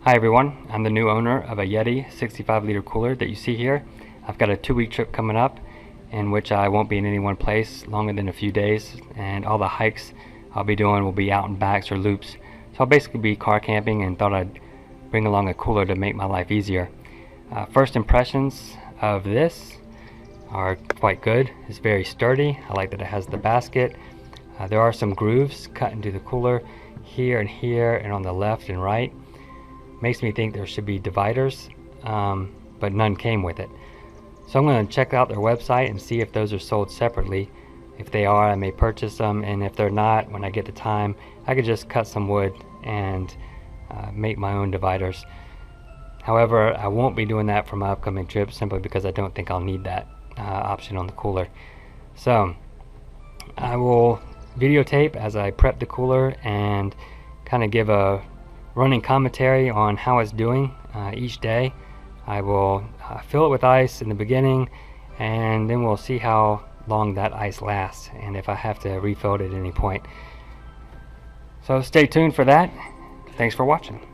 Hi everyone, I'm the new owner of a YETI 65 liter cooler that you see here. I've got a 2-week trip coming up in which I won't be in any one place longer than a few days, and all the hikes I'll be doing will be out in backs or loops. So I'll basically be car camping, and thought I'd bring along a cooler to make my life easier. First impressions of this are quite good. It's very sturdy. I like that it has the basket. There are some grooves cut into the cooler here and on the left and right. Makes me think there should be dividers, but none came with it. So I'm going to check out their website and see if those are sold separately. If they are, I may purchase them, and if they're not, when I get the time, I could just cut some wood and make my own dividers. However, I won't be doing that for my upcoming trip, simply because I don't think I'll need that option on the cooler. So I will videotape as I prep the cooler and kind of give a running commentary on how it's doing each day. I will fill it with ice in the beginning, and then we'll see how long that ice lasts and if I have to refill it at any point. So stay tuned for that. Thanks for watching.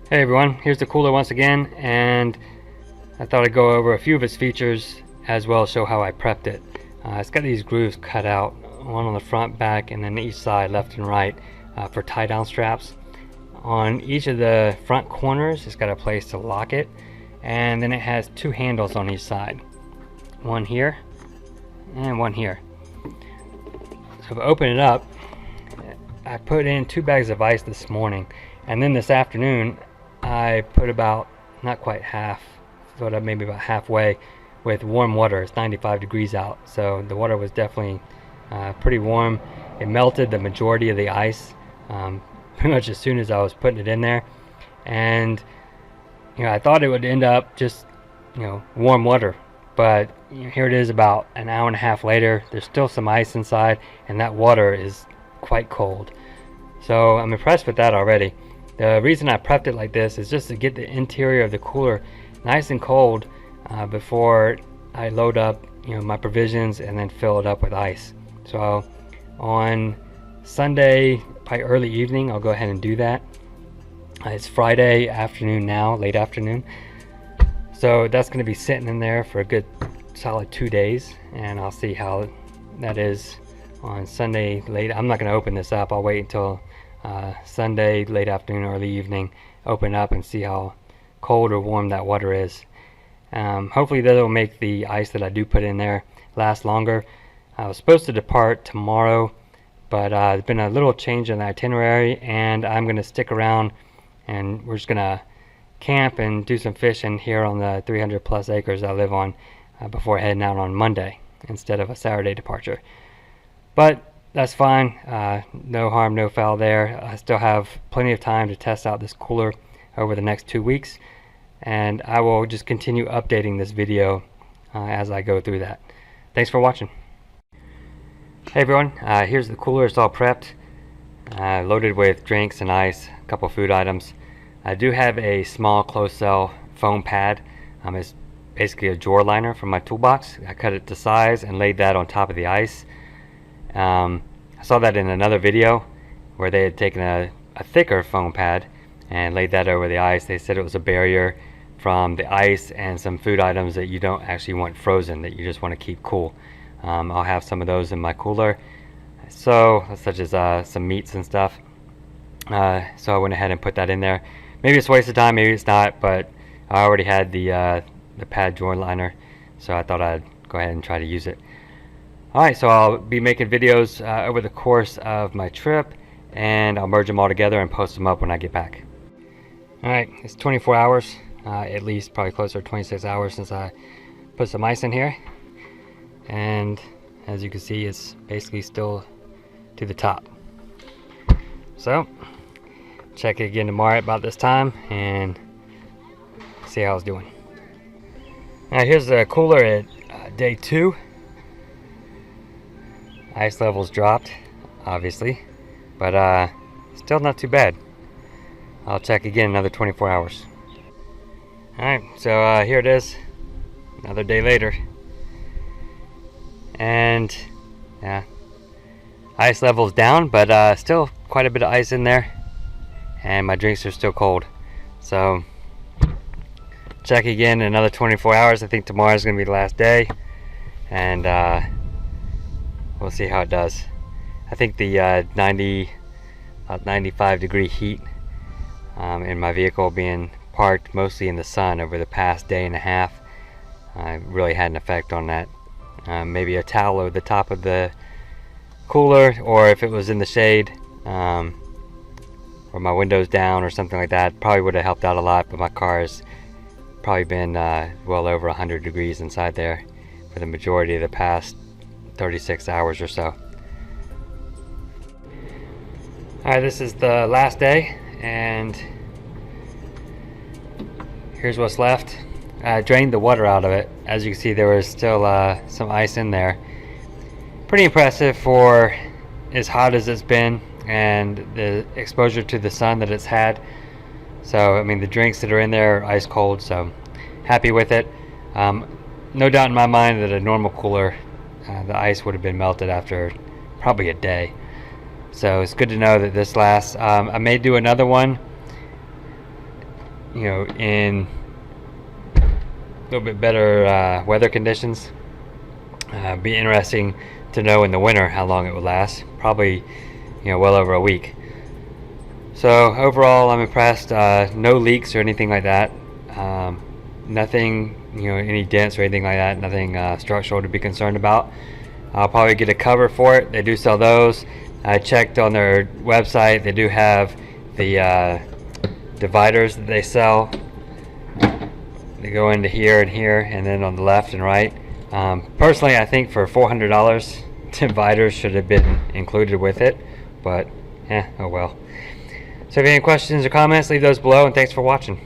Hey everyone, here's the cooler once again, and I thought I'd go over a few of its features as well as show how I prepped it. It's got these grooves cut out, one on the front, back, and then each side, left and right, for tie down straps. On each of the front corners, it's got a place to lock it, and then it has 2 handles on each side, one here and one here. So if I open it up, I put in 2 bags of ice this morning, and then this afternoon I put about, not quite half, but maybe about halfway, with warm water. It's 95 degrees out, so the water was definitely pretty warm. It melted the majority of the ice pretty much as soon as I was putting it in there, and I thought it would end up just warm water, but here it is about an hour and a half later. There's still some ice inside, and that water is quite cold. So I'm impressed with that already. The reason I prepped it like this is just to get the interior of the cooler nice and cold before I load up my provisions and then fill it up with ice. So on Sunday, probably early evening, I'll go ahead and do that. It's Friday afternoon now, late afternoon. So that's going to be sitting in there for a good solid 2 days, and I'll see how that is on Sunday late. I'm not going to open this up. I'll wait until Sunday late afternoon, early evening, open up and see how cold or warm that water is. Hopefully that will make the ice that I do put in there last longer. I was supposed to depart tomorrow, but there's been a little change in the itinerary, and I'm going to stick around, and we're just going to camp and do some fishing here on the 300 plus acres I live on before heading out on Monday instead of a Saturday departure. But that's fine. No harm, no foul there. I still have plenty of time to test out this cooler over the next 2 weeks, and I will just continue updating this video as I go through that. Thanks for watching. Hey everyone, here's the cooler. It's all prepped, loaded with drinks and ice, a couple food items. I do have a small closed cell foam pad. It's basically a drawer liner from my toolbox. I cut it to size and laid that on top of the ice. I saw that in another video where they had taken a thicker foam pad and laid that over the ice. They said it was a barrier from the ice and some food items that you don't actually want frozen, that you just want to keep cool. I'll have some of those in my cooler, so such as some meats and stuff. So I went ahead and put that in there. Maybe it's a waste of time, maybe it's not, but I already had the pad drawer liner, so I thought I'd go ahead and try to use it. Alright, so I'll be making videos over the course of my trip, and I'll merge them all together and post them up when I get back. Alright, it's 24 hours, at least probably closer to 26 hours since I put some ice in here. And as you can see, it's basically still to the top. So check it again tomorrow about this time and see how it's doing. Now here's the cooler at day 2. Ice levels dropped, obviously, but still not too bad. I'll check again another 24 hours. Alright, so here it is, another day later. And yeah, ice levels down, but still quite a bit of ice in there, and my drinks are still cold. So check again in another 24 hours. I think tomorrow is going to be the last day, and we'll see how it does. I think the 95 degree heat in my vehicle being parked mostly in the sun over the past day and a half really had an effect on that. Maybe a towel over the top of the cooler, or if it was in the shade, or my windows down or something like that, probably would have helped out a lot. But my car has probably been well over 100 degrees inside there for the majority of the past 36 hours or so. Alright, this is the last day, and here's what's left. I drained the water out of it. As you can see, there was still some ice in there. Pretty impressive for as hot as it's been and the exposure to the sun that it's had. So I mean, the drinks that are in there are ice cold, so happy with it. No doubt in my mind that a normal cooler, the ice would have been melted after probably a day. So it's good to know that this lasts. I may do another one, you know, in a little bit better weather conditions. Be interesting to know in the winter how long it would last. Probably, you know, well over a week. So overall, I'm impressed. No leaks or anything like that. Nothing, you know, any dents or anything like that. Nothing structural to be concerned about. I'll probably get a cover for it. They do sell those. I checked on their website. They do have the dividers that they sell. They go into here and here, and then on the left and right. Personally, I think for $400, dividers should have been included with it, but oh well. So if you have any questions or comments, leave those below, and thanks for watching.